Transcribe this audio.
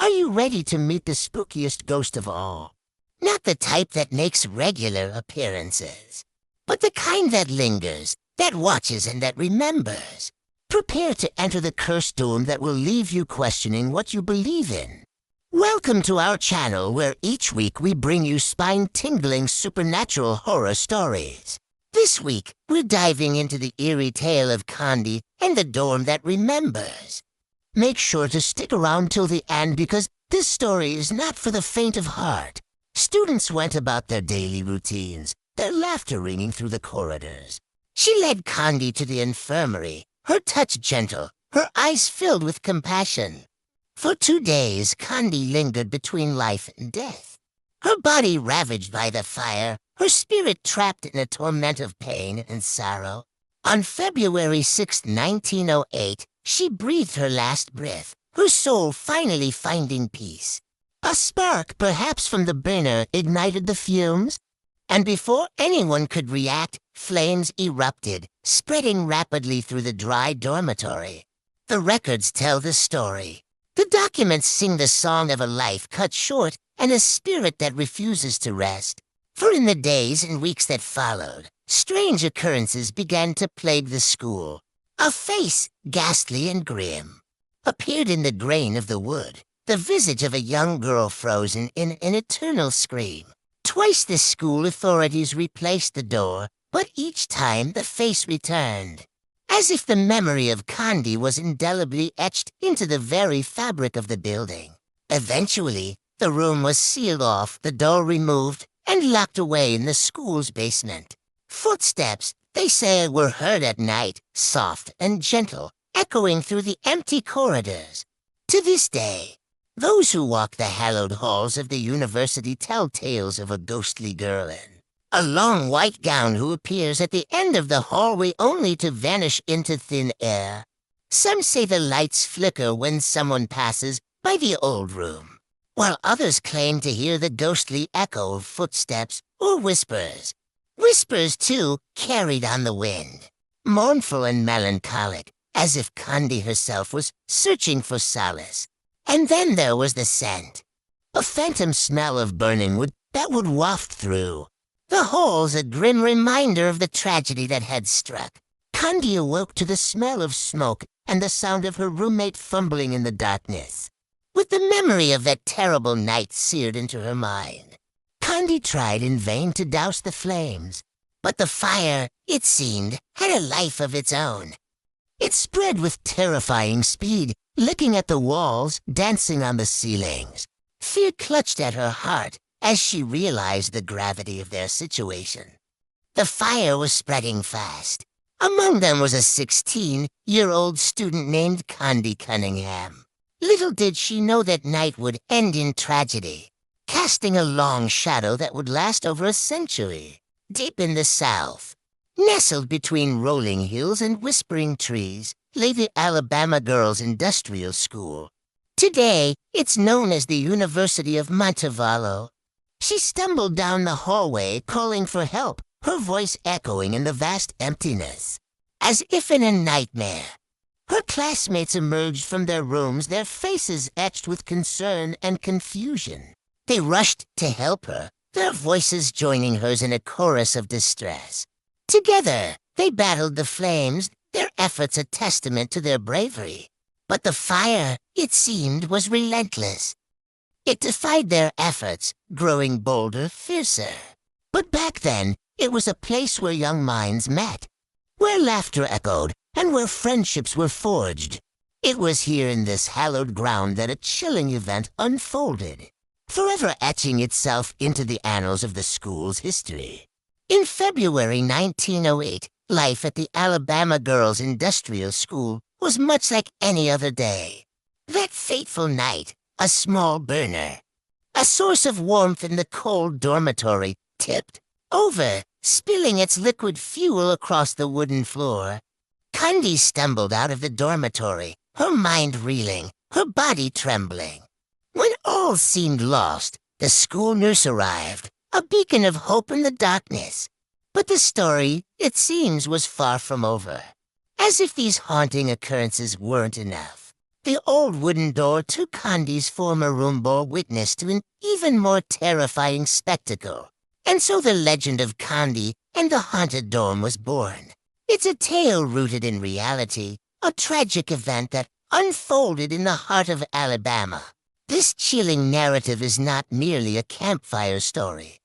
Are you ready to meet the spookiest ghost of all? Not the type that makes regular appearances, but the kind that lingers, that watches and that remembers. Prepare to enter the cursed doom that will leave you questioning what you believe in. Welcome to our channel where each week we bring you spine-tingling supernatural horror stories. This week, we're diving into the eerie tale of Condie and the dorm that remembers. Make sure to stick around till the end because this story is not for the faint of heart. Students went about their daily routines, their laughter ringing through the corridors. She led Condie to the infirmary, her touch gentle, her eyes filled with compassion. For 2 days, Condie lingered between life and death. Her body ravaged by the fire, her spirit trapped in a torment of pain and sorrow. On February 6, 1908, she breathed her last breath, her soul finally finding peace. A spark, perhaps from the burner, ignited the fumes, and before anyone could react, flames erupted, spreading rapidly through the dry dormitory. The records tell the story. The documents sing the song of a life cut short and a spirit that refuses to rest. For in the days and weeks that followed, strange occurrences began to plague the school. A face, ghastly and grim, appeared in the grain of the wood, the visage of a young girl frozen in an eternal scream. Twice the school authorities replaced the door, but each time the face returned, as if the memory of Condie was indelibly etched into the very fabric of the building. Eventually, the room was sealed off, the door removed, and locked away in the school's basement. Footsteps, they say, were heard at night, soft and gentle, echoing through the empty corridors. To this day, those who walk the hallowed halls of the university tell tales of a ghostly girl in a long white gown who appears at the end of the hallway only to vanish into thin air. Some say the lights flicker when someone passes by the old room, while others claim to hear the ghostly echo of footsteps or whispers. Whispers, too, carried on the wind, mournful and melancholic, as if Condie herself was searching for solace. And then there was the scent, a phantom smell of burning wood that would waft through the halls, a grim reminder of the tragedy that had struck. Condie awoke to the smell of smoke and the sound of her roommate fumbling in the darkness. With the memory of that terrible night seared into her mind, Condie tried in vain to douse the flames, but the fire, it seemed, had a life of its own. It spread with terrifying speed, licking at the walls, dancing on the ceilings. Fear clutched at her heart as she realized the gravity of their situation. The fire was spreading fast. Among them was a 16-year-old student named Condie Cunningham. Little did she know that night would end in tragedy, casting a long shadow that would last over a century. Deep in the south, nestled between rolling hills and whispering trees, lay the Alabama Girls' Industrial School. Today, it's known as the University of Montevallo. She stumbled down the hallway, calling for help, her voice echoing in the vast emptiness, as if in a nightmare. Her classmates emerged from their rooms, their faces etched with concern and confusion. They rushed to help her, their voices joining hers in a chorus of distress. Together, they battled the flames, their efforts a testament to their bravery. But the fire, it seemed, was relentless. It defied their efforts, growing bolder, fiercer. But back then, it was a place where young minds met, where laughter echoed, and where friendships were forged. It was here in this hallowed ground that a chilling event unfolded, forever etching itself into the annals of the school's history. In February 1908, life at the Alabama Girls' Industrial School was much like any other day. That fateful night, a small burner, a source of warmth in the cold dormitory, tipped over, spilling its liquid fuel across the wooden floor. Condie stumbled out of the dormitory, her mind reeling, her body trembling. When all seemed lost, the school nurse arrived, a beacon of hope in the darkness. But the story, it seems, was far from over. As if these haunting occurrences weren't enough, The old wooden door to Condie's former room bore witness to an even more terrifying spectacle. And so the legend of Condie and the haunted dorm was born. It's a tale rooted in reality, a tragic event that unfolded in the heart of Alabama. This chilling narrative is not merely a campfire story.